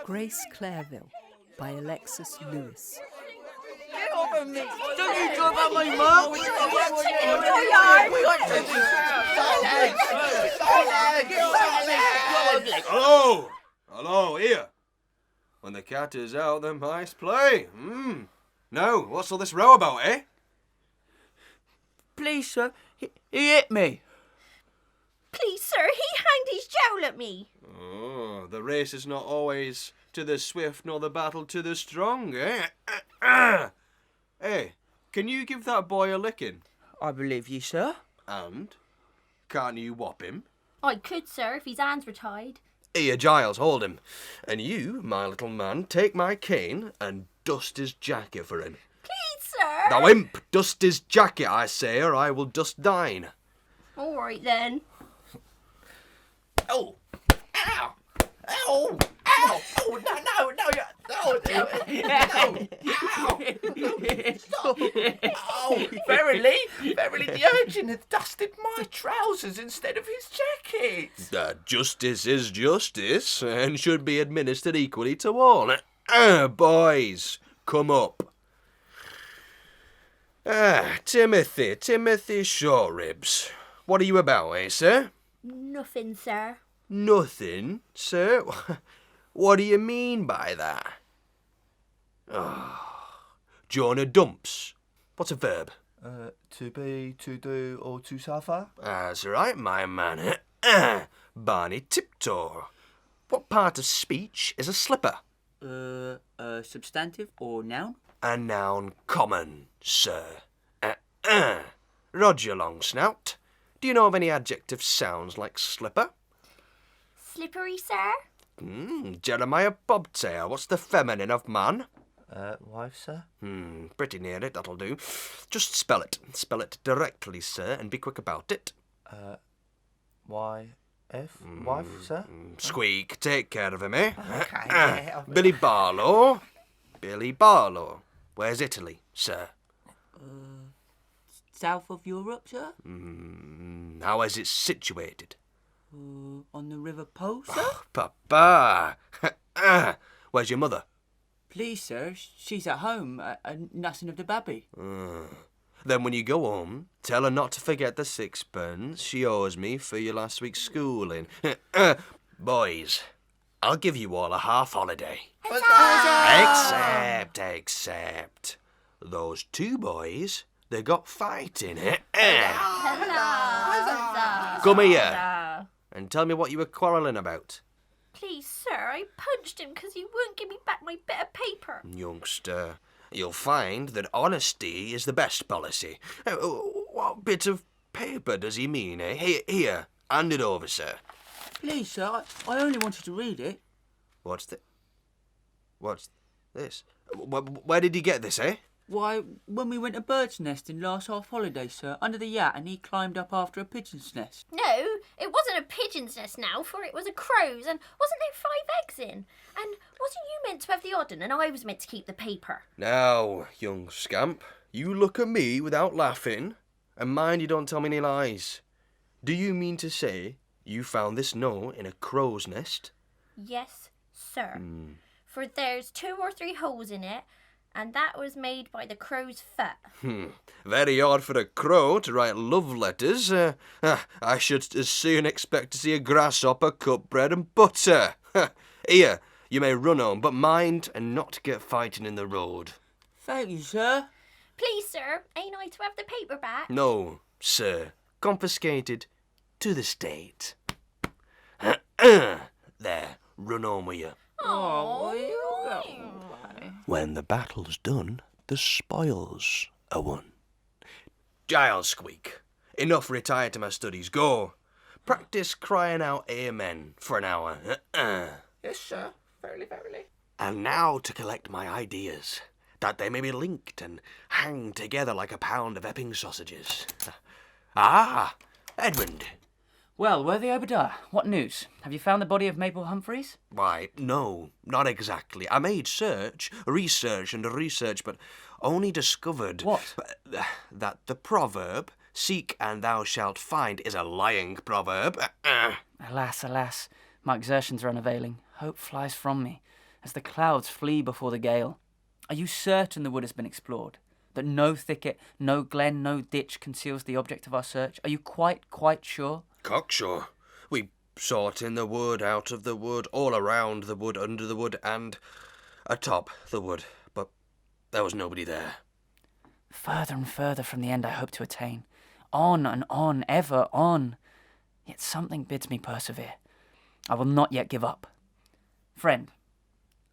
Grace Clairville by Alexis Lewis. Get off of me! Don't you talk about my mum! Hello! Hello, here. When the cat is out, the mice play. Now, what's all this row about, eh? Please, sir, he hit me. Please, sir, he hanged his jowl at me. Oh, the race is not always to the swift nor the battle to the strong, eh? Hey, can you give that boy a licking? I believe you, sir. And? Can't you whop him? I could, sir, if his hands were tied. Here, Giles, hold him. And you, my little man, take my cane and dust his jacket for him. Please, sir. Thou imp, dust his jacket, I say, or I will dust thine. All right, then. Oh! Ow! Ow! Ow! Oh, no! Ow! Stop! Oh, verily, the urchin hath dusted my trousers instead of his jacket. Justice is justice, and should be administered equally to all. Boys, come up. Timothy Shortribs. What are you about, eh, sir? Nothing, sir. Nothing, sir? What do you mean by that? Jonah dumps. What's a verb? To be, to do, or to suffer. That's right, my man. Barney Tiptoe. What part of speech is a slipper? A substantive or noun? A noun common, sir. Roger Longsnout. Do you know of any adjective sounds like slipper? Slippery, sir? Jeremiah Bobtail. What's the feminine of man? Wife, sir. Pretty near it, that'll do. Just spell it. Spell it directly, sir, and be quick about it. Y-F, wife, sir. Squeak, take care of him, eh? Okay, yeah. Billy Barlow. Where's Italy, sir? South of Europe, sir? How is it situated? On the River Po, sir? Papa! Where's your mother? Please, sir, she's at home, nursing of the baby. Then when you go home, tell her not to forget the sixpence she owes me for your last week's schooling. Boys, I'll give you all a half holiday. Except those two boys, they got fighting. Come here and tell me what you were quarrelling about. Please, sir, I punched him because he wouldn't give me back my bit of paper. Youngster, you'll find that honesty is the best policy. What bit of paper does he mean, eh? Here, hand it over, sir. Please, sir, I only wanted to read it. What's this? Where did you get this, eh? Why, when we went to Bird's Nesting last half-holiday, sir, under the yacht, and he climbed up after a pigeon's nest. No, it wasn't a pigeon's nest now, for it was a crow's, and wasn't there 5 eggs in? And wasn't you meant to have the odd 'un, and I was meant to keep the paper? Now, young scamp, you look at me without laughing, and mind you don't tell me any lies. Do you mean to say you found this note in a crow's nest? Yes, sir. For there's 2 or 3 holes in it, and that was made by the crow's foot. Very odd for a crow to write love letters. I should as soon expect to see a grasshopper cut bread and butter. Here, you may run home, but mind and not get fighting in the road. Thank you, sir. Please, sir, ain't I to have the paper back? No, sir. Confiscated to the state. There, run home with you. When the battle's done, the spoils are won. Giles, Squeak, enough retired to my studies. Go. Practice crying out amen for an hour. Yes, sir. Verily. And now to collect my ideas, that they may be linked and hang together like a pound of Epping sausages. Edmond. Well, worthy Obadiah, what news? Have you found the body of Mabel Humphreys? Why, no, not exactly. I made research, but only discovered... What? That the proverb, seek and thou shalt find, is a lying proverb. Alas, my exertions are unavailing. Hope flies from me. as the clouds flee before the gale. Are you certain the wood has been explored? That no thicket, no glen, no ditch conceals the object of our search? Are you quite sure? Cocksure. We sought in the wood, out of the wood, all around the wood, under the wood, and atop the wood, but there was nobody there. Further and further from the end I hope to attain. On and on, ever on. Yet something bids me persevere. I will not yet give up. Friend,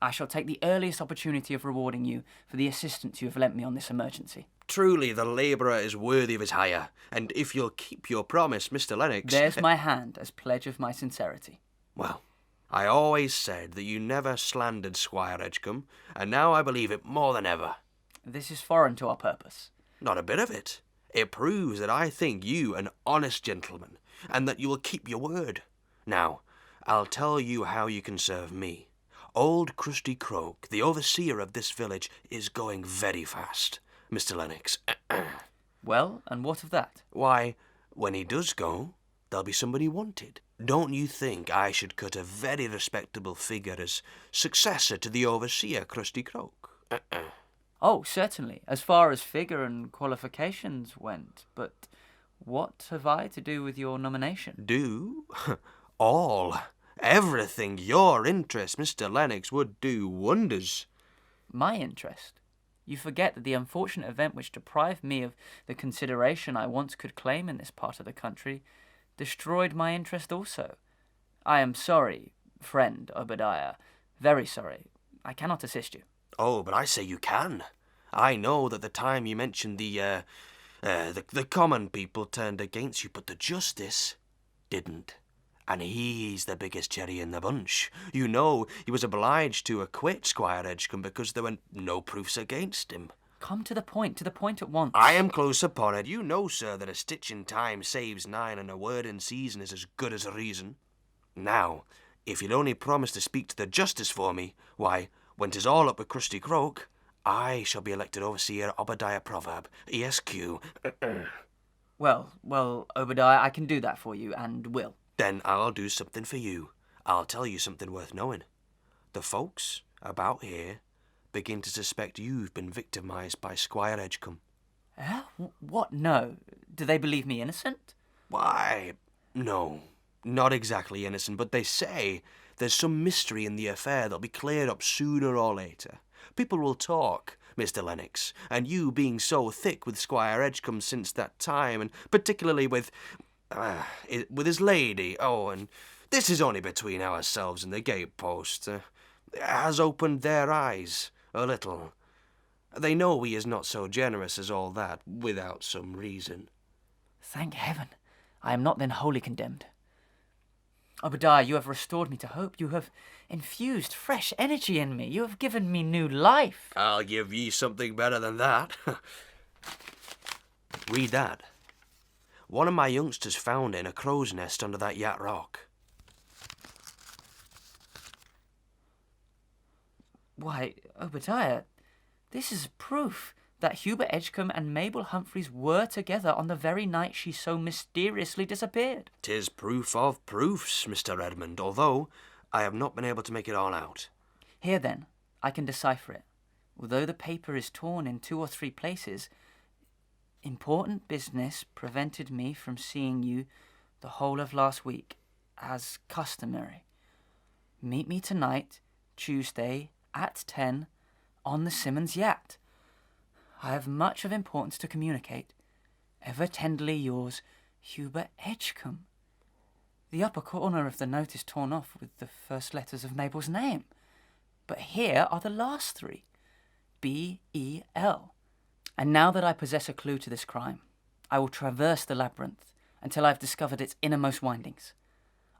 I shall take the earliest opportunity of rewarding you for the assistance you have lent me on this emergency. Truly, the labourer is worthy of his hire, and if you'll keep your promise, Mr. Lennox... There's my hand as pledge of my sincerity. Well, I always said that you never slandered Squire Edgecombe, and now I believe it more than ever. This is foreign to our purpose. Not a bit of it. It proves that I think you an honest gentleman, and that you will keep your word. Now, I'll tell you how you can serve me. Old Crusty Croak, the overseer of this village, is going very fast, Mr. Lennox. Well, and what of that? Why, when he does go, there'll be somebody wanted. Don't you think I should cut a very respectable figure as successor to the overseer, Crusty Croak? Oh, certainly, as far as figure and qualifications went. But what have I to do with your nomination? Do? All. Everything. Your interest, Mr. Lennox, would do wonders. My interest? You forget that the unfortunate event which deprived me of the consideration I once could claim in this part of the country destroyed my interest also. I am sorry, friend Obadiah, very sorry. I cannot assist you. Oh, but I say you can. I know that the time you mentioned the common people turned against you, but the justice didn't. And he's the biggest cherry in the bunch. You know, he was obliged to acquit Squire Edgecombe because there were no proofs against him. Come to the point at once. I am close upon it. You know, sir, that a stitch in time saves 9, and a word in season is as good as a reason. Now, if you'll only promise to speak to the justice for me, why, when 'tis all up with Crusty Croak, I shall be elected overseer Obadiah Proverb, ESQ. Well, Obadiah, I can do that for you, and will. Then I'll do something for you. I'll tell you something worth knowing. The folks about here begin to suspect you've been victimised by Squire Edgecombe. What? No. Do they believe me innocent? Why, no. Not exactly innocent, but they say there's some mystery in the affair that'll be cleared up sooner or later. People will talk, Mr. Lennox, and you being so thick with Squire Edgecombe since that time, and particularly with his lady, and this is only between ourselves and the gatepost, has opened their eyes a little. They know he is not so generous as all that, without some reason. Thank heaven, I am not then wholly condemned. Obadiah, you have restored me to hope. You have infused fresh energy in me. You have given me new life. I'll give ye something better than that. Read that. One of my youngsters found it in a crow's nest under that Yat Rock. Why, Obadiah, this is proof that Hubert Edgecombe and Mabel Humphreys were together on the very night she so mysteriously disappeared. 'Tis proof of proofs, Mr. Edmond, although I have not been able to make it all out. Here, then, I can decipher it. Although the paper is torn in 2 or 3 places, important business prevented me from seeing you the whole of last week, as customary. Meet me tonight, Tuesday, at 10, on the Simmons yacht. I have much of importance to communicate. Ever tenderly yours, Hubert Edgecombe. The upper corner of the note is torn off with the first letters of Mabel's name. But here are the last 3. B-E-L. And now that I possess a clue to this crime, I will traverse the labyrinth until I've discovered its innermost windings.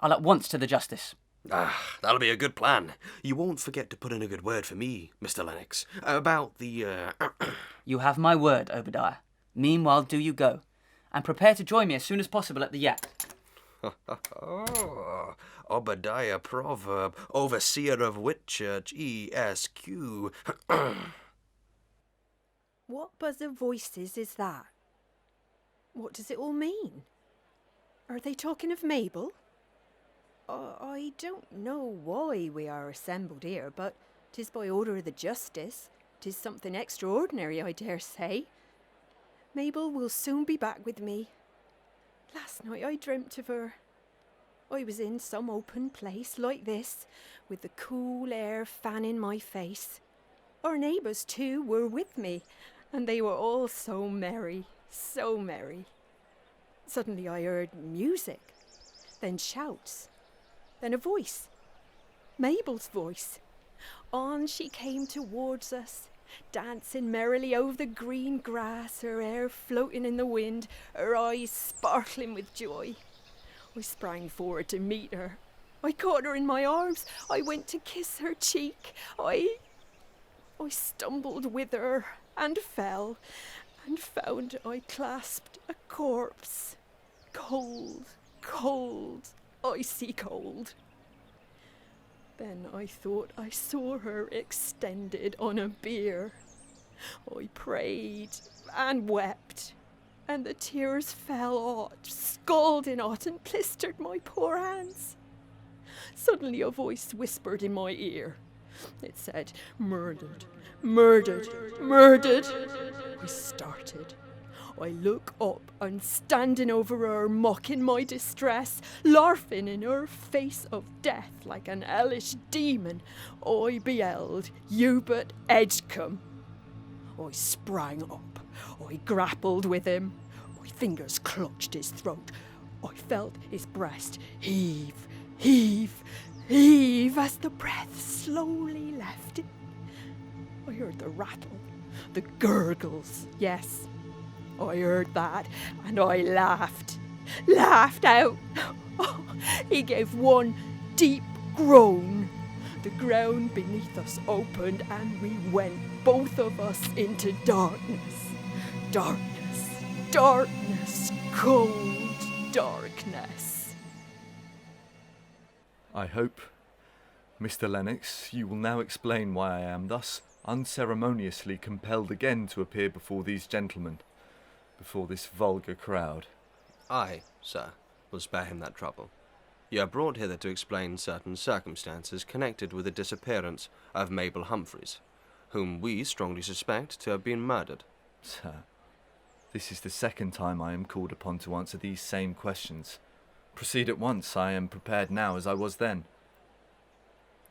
I'll at once to the justice. That'll be a good plan. You won't forget to put in a good word for me, Mr. Lennox, about the, You have my word, Obadiah. Meanwhile, do you go, and prepare to join me as soon as possible at the yacht. Oh, Obadiah Proverb, overseer of Whitchurch, ESQ. What buzz of voices is that? What does it all mean? Are they talking of Mabel? I don't know why we are assembled here, but 'Tis by order of the justice. 'Tis something extraordinary, I dare say. Mabel will soon be back with me. Last night I dreamt of her. I was in some open place like this, with the cool air fanning my face. Our neighbours too were with me, and they were all so merry, so merry. Suddenly I heard music, then shouts, then a voice. Mabel's voice. On she came towards us, dancing merrily over the green grass, her hair floating in the wind, her eyes sparkling with joy. I sprang forward to meet her. I caught her in my arms. I went to kiss her cheek. I stumbled with her and fell, and found I clasped a corpse. Cold, cold, icy cold. Then I thought I saw her extended on a bier. I prayed and wept, and the tears fell hot, scalding hot, and blistered my poor hands. Suddenly a voice whispered in my ear. It said, "Murdered, murdered, murdered." I started. I look up, and standing over her, mocking my distress, laughing in her face of death like an hellish demon, I beheld Hubert Edgecombe. I sprang up. I grappled with him. My fingers clutched his throat. I felt his breast heave, heave, heave as the breath slowly left it. I heard the rattle, the gurgles, yes. I heard that, and I laughed out. Oh, he gave one deep groan. The ground beneath us opened, and we went, both of us, into darkness. Darkness, darkness, cold darkness. I hope, Mr. Lennox, you will now explain why I am thus unceremoniously compelled again to appear before these gentlemen, before this vulgar crowd. I, sir, will spare him that trouble. You are brought hither to explain certain circumstances connected with the disappearance of Mabel Humphreys, whom we strongly suspect to have been murdered. Sir, this is the second time I am called upon to answer these same questions. Proceed at once. I am prepared now as I was then.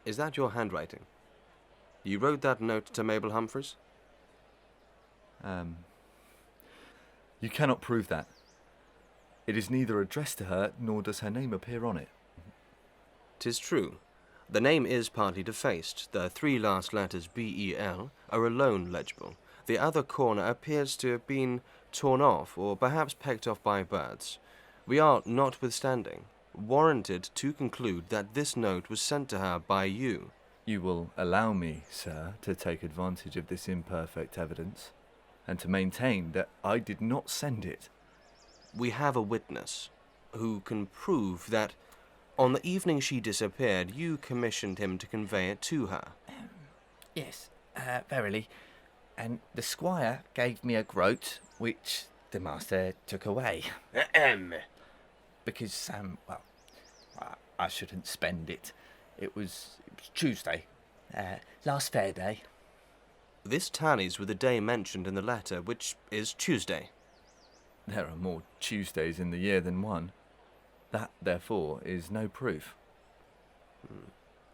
Is that your handwriting? You wrote that note to Mabel Humphreys? You cannot prove that. It is neither addressed to her, nor does her name appear on it. 'Tis true. The name is partly defaced. The three last letters B-E-L are alone legible. The other corner appears to have been torn off, or perhaps pecked off by birds. We are, notwithstanding, warranted to conclude that this note was sent to her by you. You will allow me, sir, to take advantage of this imperfect evidence, and to maintain that I did not send it. We have a witness who can prove that on the evening she disappeared, you commissioned him to convey it to her. Yes, verily. And the squire gave me a groat, which the master took away. Because, well, I shouldn't spend it. It was Tuesday, last fair day. This tallies with the day mentioned in the letter, which is Tuesday. There are more Tuesdays in the year than one. That, therefore, is no proof.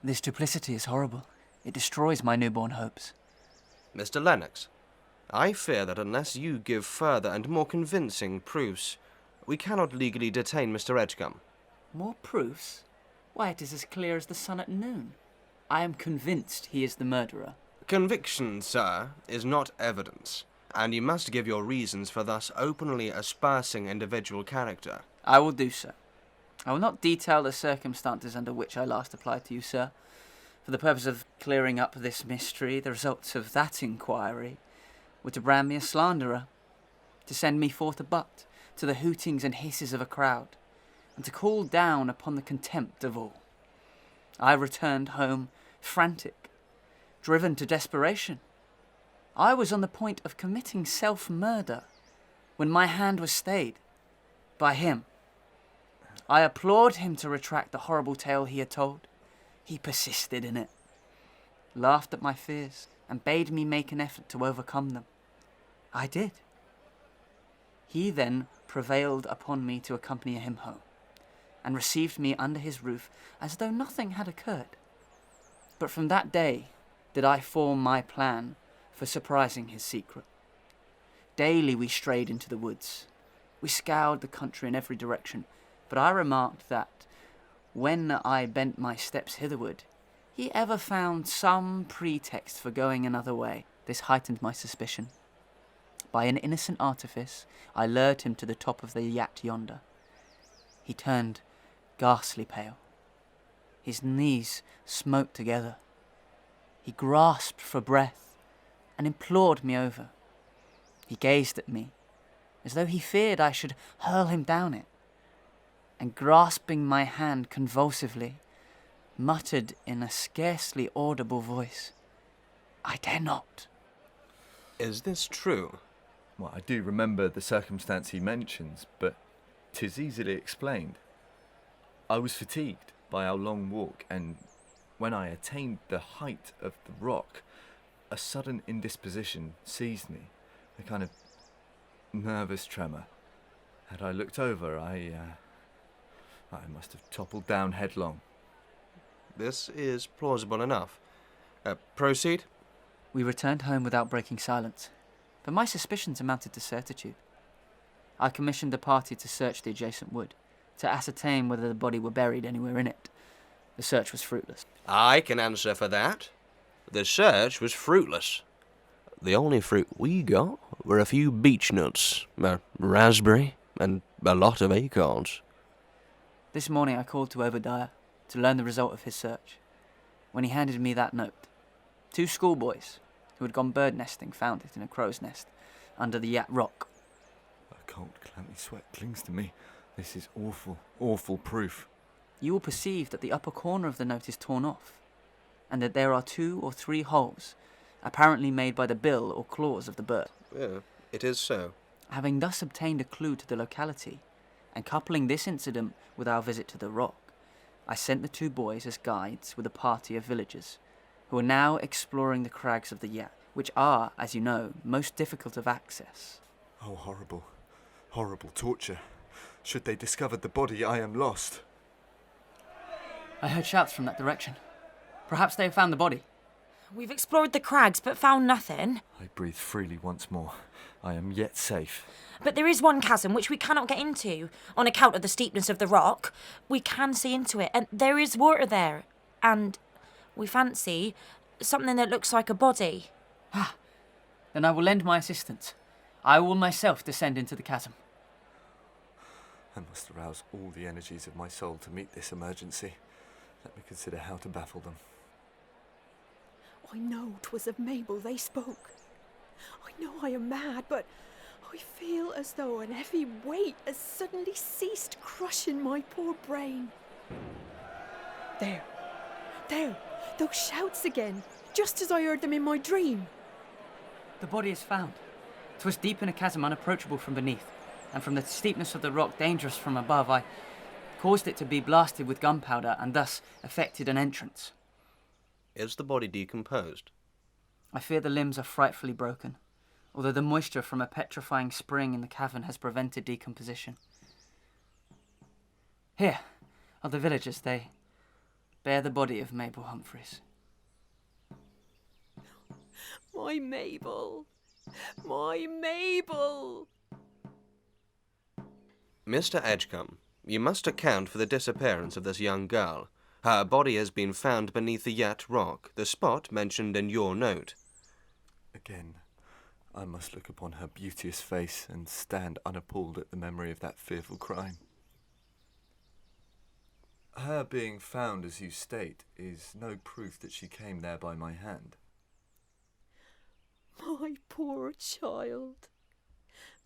This duplicity is horrible. It destroys my newborn hopes. Mr. Lennox, I fear that unless you give further and more convincing proofs, we cannot legally detain Mr. Edgecombe. More proofs? Why, it is as clear as the sun at noon. I am convinced he is the murderer. Conviction, sir, is not evidence, and you must give your reasons for thus openly aspersing individual character. I will do so. I will not detail the circumstances under which I last applied to you, sir. For the purpose of clearing up this mystery, the results of that inquiry were to brand me a slanderer, to send me forth a butt to the hootings and hisses of a crowd, and to call down upon the contempt of all. I returned home frantic, driven to desperation. I was on the point of committing self-murder when my hand was stayed by him. I implored him to retract the horrible tale he had told. He persisted in it. laughed at my fears, and bade me make an effort to overcome them. I did. He then prevailed upon me to accompany him home, and received me under his roof as though nothing had occurred. But from that day did I form my plan for surprising his secret. Daily we strayed into the woods. We scoured the country in every direction, but I remarked that, when I bent my steps hitherward, he ever found some pretext for going another way. This heightened my suspicion. By an innocent artifice, I lured him to the top of the yat yonder. He turned ghastly pale. His knees smote together. He grasped for breath and implored me over. He gazed at me, as though he feared I should hurl him down it, and grasping my hand convulsively, muttered in a scarcely audible voice, "I dare not." Is this true? Well, I do remember the circumstance he mentions, but 'tis easily explained. I was fatigued by our long walk, and when I attained the height of the rock, a sudden indisposition seized me, a kind of nervous tremor. Had I looked over, I must have toppled down headlong. This is plausible enough. Proceed. We returned home without breaking silence, but my suspicions amounted to certitude. I commissioned a party to search the adjacent wood, to ascertain whether the body were buried anywhere in it. The search was fruitless. I can answer for that. The search was fruitless. The only fruit we got were a few beech nuts, a raspberry, and a lot of acorns. This morning I called to Obadiah to learn the result of his search. When he handed me that note, 2 schoolboys who had gone bird nesting found it in a crow's nest under the Yat Rock. A cold, clammy sweat clings to me. This is awful, awful proof. You will perceive that the upper corner of the note is torn off, and that there are 2 or 3 holes, apparently made by the bill or claws of the bird. Yeah, it is so. Having thus obtained a clue to the locality, and coupling this incident with our visit to the rock, I sent the 2 boys as guides with a party of villagers, who are now exploring the crags of the Yat, which are, as you know, most difficult of access. Oh, horrible, horrible torture. Should they discover the body, I am lost. I heard shouts from that direction. Perhaps they have found the body. We've explored the crags but found nothing. I breathe freely once more. I am yet safe. But there is one chasm which we cannot get into on account of the steepness of the rock. We can see into it, and there is water there. And we fancy something that looks like a body. Ah, then I will lend my assistance. I will myself descend into the chasm. I must arouse all the energies of my soul to meet this emergency. Let me consider how to baffle them. I know 'twas of Mabel they spoke. I know I am mad, but I feel as though an heavy weight has suddenly ceased crushing my poor brain. There, those shouts again, just as I heard them in my dream. The body is found. 'Twas deep in a chasm unapproachable from beneath, and from the steepness of the rock dangerous from above, I caused it to be blasted with gunpowder and thus effected an entrance. Is the body decomposed? I fear the limbs are frightfully broken, although the moisture from a petrifying spring in the cavern has prevented decomposition. Here are the villagers. They bear the body of Mabel Humphreys. My Mabel! My Mabel! Mr. Edgecombe, you must account for the disappearance of this young girl. Her body has been found beneath the Yat Rock, the spot mentioned in your note. Again, I must look upon her beauteous face and stand unappalled at the memory of that fearful crime. Her being found, as you state, is no proof that she came there by my hand. My poor child.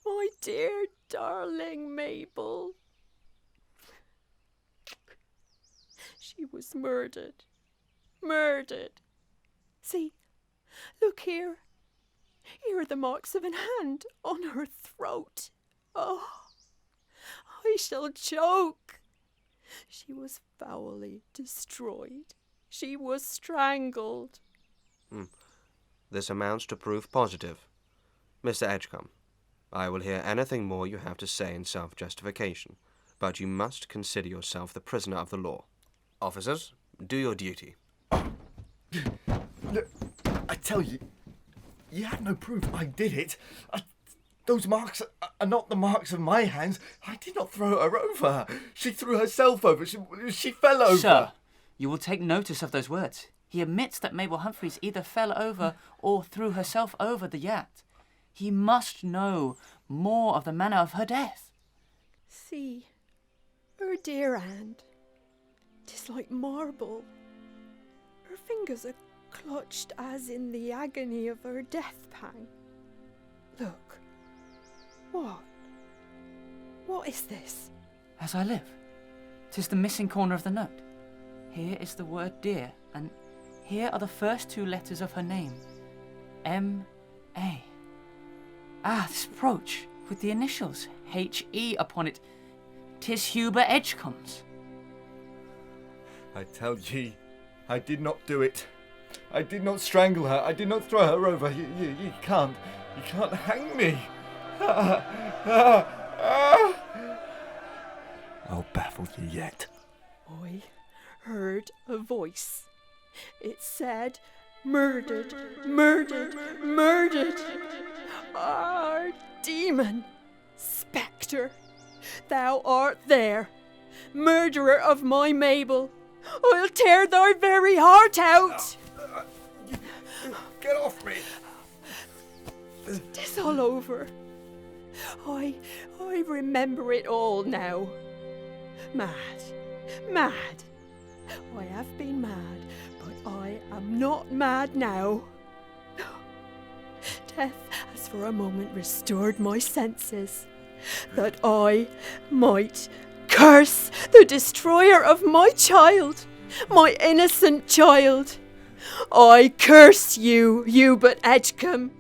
My dear darling Mabel. She was murdered. Murdered. See, look here. Here are the marks of an hand on her throat. Oh, I shall choke. She was foully destroyed. She was strangled. This amounts to proof positive. Mr. Edgecombe, I will hear anything more you have to say in self-justification, but you must consider yourself the prisoner of the law. Officers, do your duty. Look, I tell you, you have no proof I did it. Those marks are not the marks of my hands. I did not throw her over. She threw herself over. She fell over. Sir, you will take notice of those words. He admits that Mabel Humphreys either fell over or threw herself over the yacht. He must know more of the manner of her death. See, her dear hand, 'tis like marble. Her fingers are clutched as in the agony of her death pang. Look. What is this? As I live, 'tis the missing corner of the note. Here is the word dear, and here are the first two letters of her name. M.A. Ah, this brooch, with the initials H.E. upon it. 'Tis Hubert Edgecombe's. I tell ye, I did not do it. I did not strangle her. I did not throw her over. You can't hang me. I'll baffle you yet. I heard a voice. It said, murdered, murdered, murdered. Ah, demon, spectre, thou art there, murderer of my Mabel. I'll tear thy very heart out. Get off me. It's all over. I remember it all now. Mad. I have been mad, but I am not mad now. Death has for a moment restored my senses, that I might curse the destroyer of my child, my innocent child. I curse you, Hubert Edgecombe.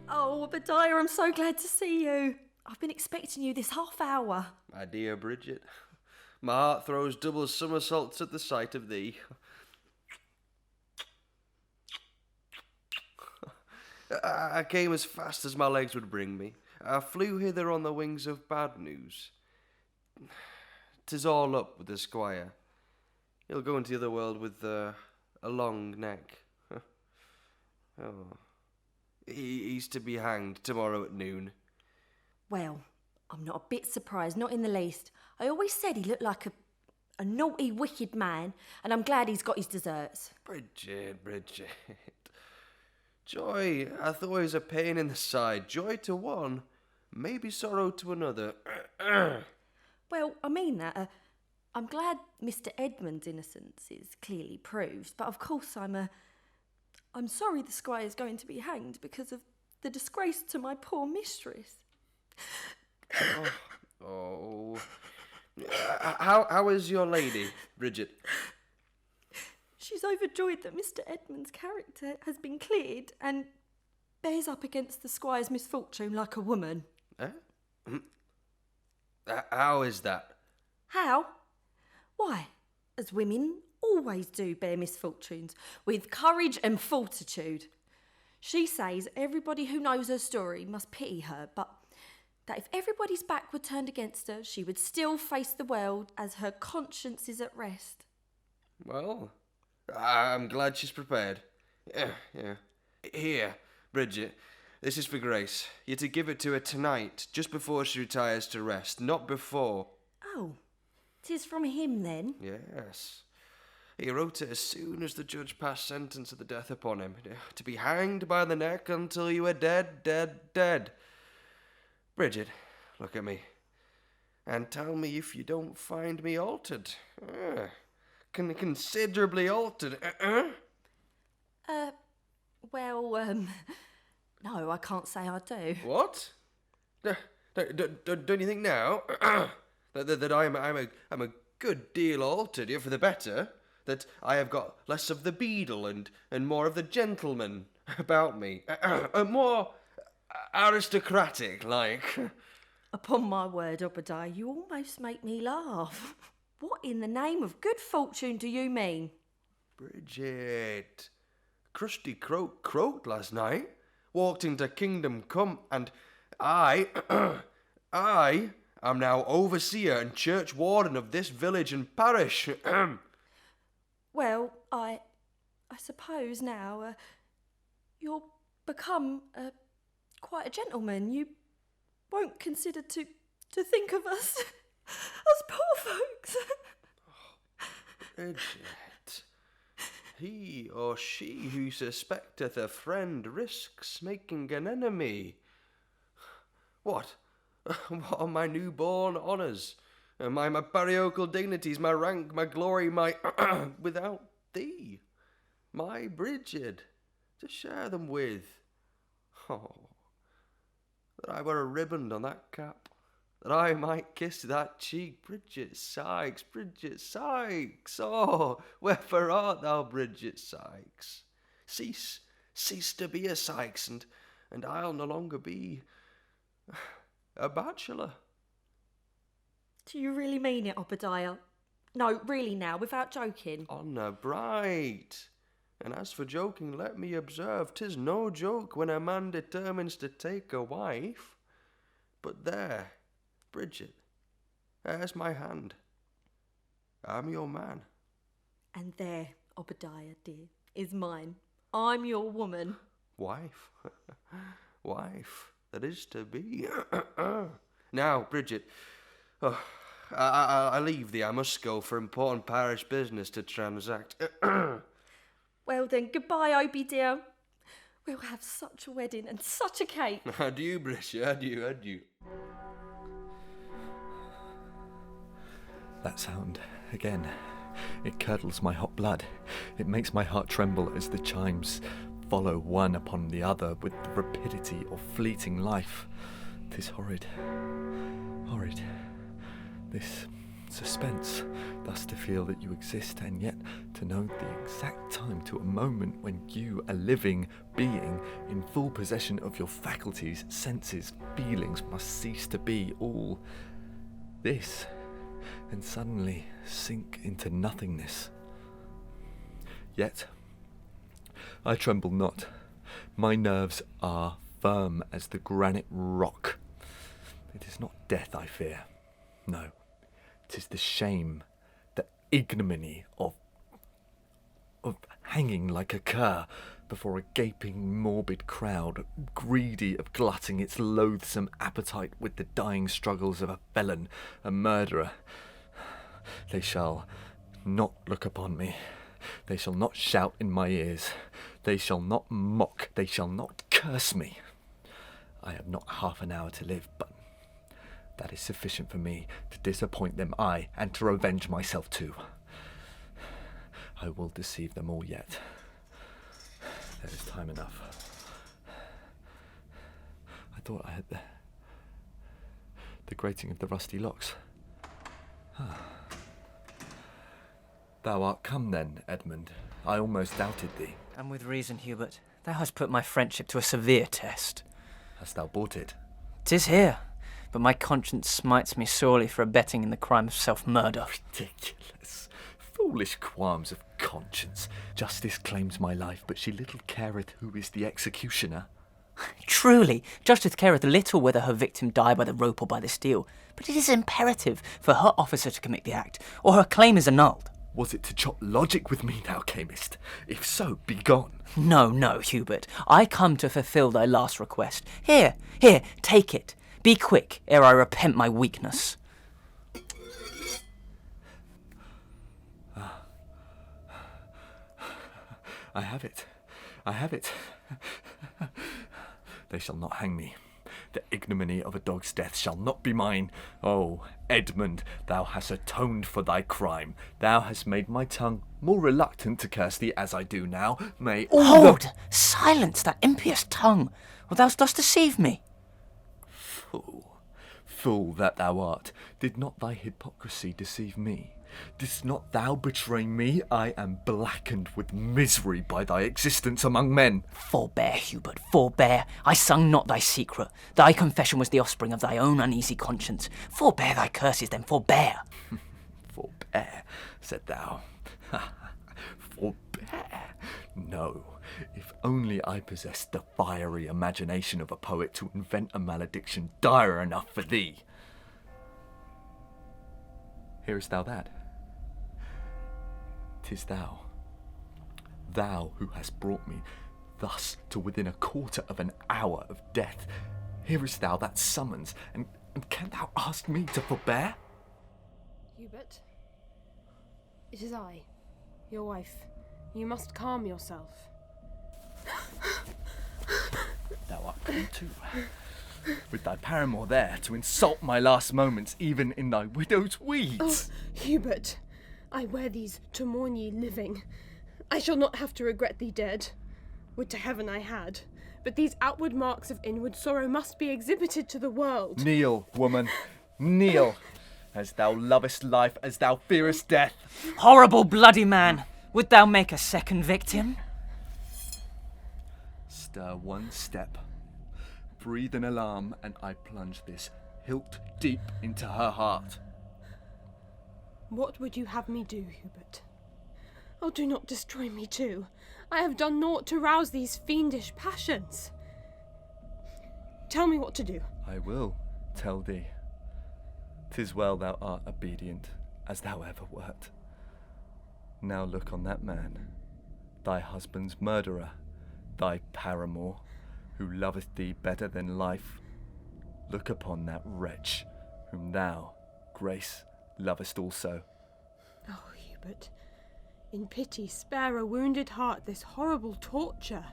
Oh, Obadiah, I'm so glad to see you. I've been expecting you this half hour. My dear Bridgit, my heart throws double somersaults at the sight of thee. I came as fast as my legs would bring me. I flew hither on the wings of bad news. 'Tis all up with the squire. He'll go into the other world with a long neck. Oh. He's to be hanged tomorrow at noon. Well, I'm not a bit surprised, not in the least. I always said he looked like a naughty, wicked man, and I'm glad he's got his deserts. Bridgit. Joy, I thought it was a pain in the side. Joy to one, maybe sorrow to another. Well, I mean that. I'm glad Mr. Edmond's innocence is clearly proved, but of course I'm sorry the squire's going to be hanged because of the disgrace to my poor mistress. How is your lady, Bridgit? She's overjoyed that Mr. Edmond's character has been cleared and bears up against the squire's misfortune like a woman. How is that? How? Why, as women always do bear misfortunes, with courage and fortitude. She says everybody who knows her story must pity her, but that if everybody's back were turned against her, she would still face the world as her conscience is at rest. Well, I'm glad she's prepared. Yeah. Here, Bridgit, this is for Grace. You're to give it to her tonight, just before she retires to rest, not before. Oh, 'tis from him then? Yes. He wrote it as soon as the judge passed sentence of the death upon him, to be hanged by the neck until you were dead. Bridgit, look at me, and tell me if you don't find me altered. Considerably altered. No, I can't say I do. What? Don't you think now that I'm a good deal altered, for the better? That I have got less of the beadle and more of the gentleman about me, more aristocratic like. Upon my word, Obadiah, you almost make me laugh. What in the name of good fortune do you mean? Bridgit, Crusty Croak croaked last night, walked into Kingdom Come, and I am now overseer and church warden of this village and parish. Well, I suppose now you'll become quite a gentleman. You won't consider to think of us as poor folks. Bridgit, he or she who suspecteth a friend risks making an enemy. What? What are my newborn honours? My parochial dignities, my rank, my glory, my without thee, my Bridgit, to share them with? Oh, that I were a riband on that cap, that I might kiss that cheek. Bridgit Sykes, Bridgit Sykes. Oh, wherefore art thou, Bridgit Sykes? Cease to be a Sykes, and I'll no longer be a bachelor. Do you really mean it, Obadiah? No, really now, without joking. Honour bright. And as for joking, let me observe, 'tis no joke when a man determines to take a wife. But there, Bridgit, there's my hand. I'm your man. And there, Obadiah, dear, is mine. I'm your woman. Wife. Wife that is to be. Now, Bridgit, I leave thee. I must go for important parish business to transact. Well then, goodbye, Obie dear. We'll have such a wedding and such a cake. Adieu, Bridgit, adieu. That sound, again, it curdles my hot blood. It makes my heart tremble as the chimes follow one upon the other with the rapidity of fleeting life. 'Tis horrid. This suspense, thus to feel that you exist, and yet to know the exact time to a moment when you, a living being, in full possession of your faculties, senses, feelings, must cease to be all this, and suddenly sink into nothingness. Yet I tremble not. My nerves are firm as the granite rock. It is not death I fear. No, 'tis the shame, the ignominy of hanging like a cur before a gaping, morbid crowd, greedy of glutting its loathsome appetite with the dying struggles of a felon, a murderer. They shall not look upon me. They shall not shout in my ears. They shall not mock. They shall not curse me. I have not half an hour to live, but that is sufficient for me to disappoint them, aye, and to revenge myself too. I will deceive them all yet. There is time enough. I thought I had the grating of the rusty locks. Thou art come then, Edmond. I almost doubted thee. And with reason, Hubert. Thou hast put my friendship to a severe test. Hast thou bought it? 'Tis here, but my conscience smites me sorely for abetting in the crime of self-murder. Ridiculous. Foolish qualms of conscience. Justice claims my life, but she little careth who is the executioner. Truly, justice careth little whether her victim die by the rope or by the steel, but it is imperative for her officer to commit the act, or her claim is annulled. Was it to chop logic with me thou camest? If so, begone. No, Hubert. I come to fulfil thy last request. Here, take it. Be quick, ere I repent my weakness. I have it. They shall not hang me. The ignominy of a dog's death shall not be mine. Oh, Edmond, thou hast atoned for thy crime. Thou hast made my tongue more reluctant to curse thee as I do now. May all Hold! Silence that impious tongue, or thou dost deceive me. Fool that thou art, did not thy hypocrisy deceive me? Didst not thou betray me? I am blackened with misery by thy existence among men. Forbear, Hubert, forbear. I sung not thy secret. Thy confession was the offspring of thy own uneasy conscience. Forbear thy curses, then, forbear. Forbear, said thou. Forbear. No, if only I possessed the fiery imagination of a poet to invent a malediction dire enough for thee. Hearest thou that? 'Tis thou. Thou who hast brought me thus to within a quarter of an hour of death. Hearest thou that summons, and canst thou ask me to forbear? Hubert, it is I, your wife. You must calm yourself. Thou art come too, with thy paramour there to insult my last moments even in thy widow's weeds. Oh, Hubert, I wear these to mourn ye living. I shall not have to regret thee dead. Would to heaven I had. But these outward marks of inward sorrow must be exhibited to the world. Kneel, woman, kneel, as thou lovest life, as thou fearest death. Horrible bloody man! Would thou make a second victim? Stir one step, breathe an alarm, and I plunge this hilt deep into her heart. What would you have me do, Hubert? Oh, do not destroy me too. I have done naught to rouse these fiendish passions. Tell me what to do. I will tell thee. 'Tis well thou art obedient, as thou ever wert. Now look on that man, thy husband's murderer, thy paramour, who loveth thee better than life. Look upon that wretch, whom thou, Grace, lovest also. Oh, Hubert, in pity spare a wounded heart this horrible torture.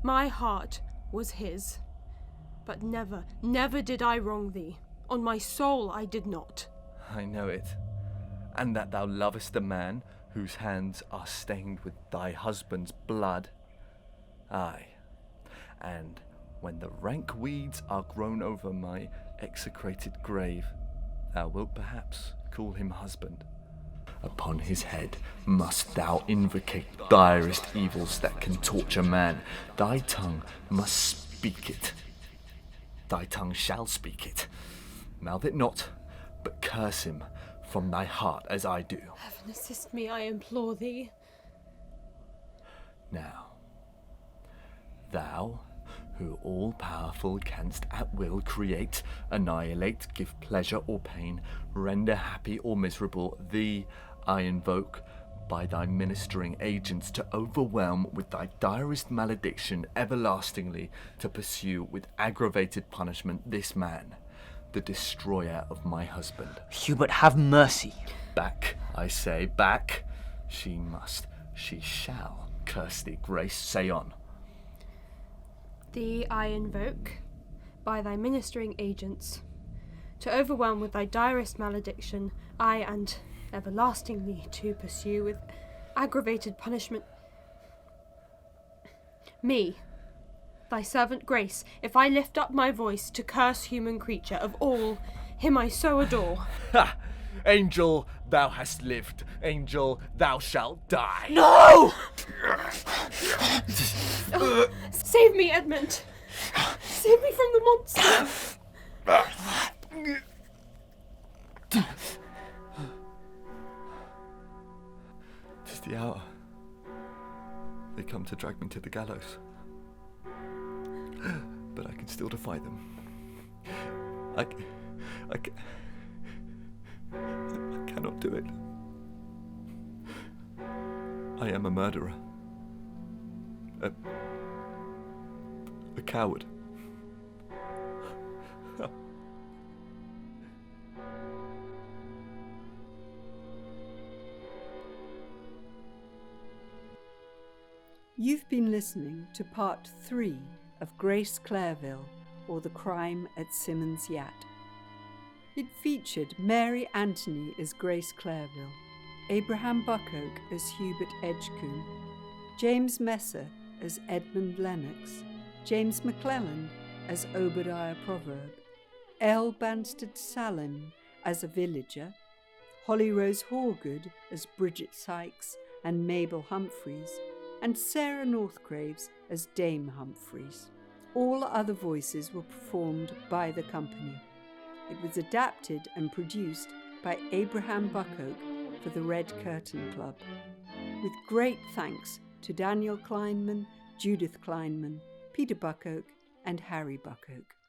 My heart was his, but never, never did I wrong thee. On my soul I did not. I know it, and that thou lovest the man whose hands are stained with thy husband's blood. Aye, and when the rank weeds are grown over my execrated grave, thou wilt perhaps call him husband. Upon his head must thou invocate direst evils that can torture man. Thy tongue must speak it. Thy tongue shall speak it. Mouth it not, but curse him from thy heart as I do. Heaven assist me, I implore thee. Now, thou, who all-powerful, canst at will create, annihilate, give pleasure or pain, render happy or miserable, thee I invoke by thy ministering agents to overwhelm with thy direst malediction everlastingly, to pursue with aggravated punishment this man, the destroyer of my husband. Hubert, have mercy. Back, I say, back. She must, she shall curse thee, Grace. Say on. Thee I invoke, by thy ministering agents, to overwhelm with thy direst malediction, aye, and everlastingly to pursue with aggravated punishment me, thy servant Grace, if I lift up my voice to curse human creature of all, him I so adore. Ha! Angel, thou hast lived. Angel, thou shalt die. No! Oh, save me, Edmond. Save me from the monster. 'Tis the hour. They come to drag me to the gallows. But I can still defy them. I cannot do it. I am a murderer. A coward. You've been listening to part 3 of Grace Clairville, or The Crime at Simmons' Yacht. It featured Mary Antony as Grace Clairville, Abraham Buckoke as Hubert Edgecombe, James Messer as Edmond Lennox, James McClelland as Obadiah Proverb, Elle Banstead-Salim as a villager, Holly Rose Hawgood as Bridgit Sykes and Mabel Humphreys, and Sarah Northgraves as Dame Humphreys. All other voices were performed by the company. It was adapted and produced by Abraham Buckoke for the Red Curtain Club, with great thanks to Daniel Kleinman, Judith Kleinman, Peter Buckoke, and Harry Buckoke.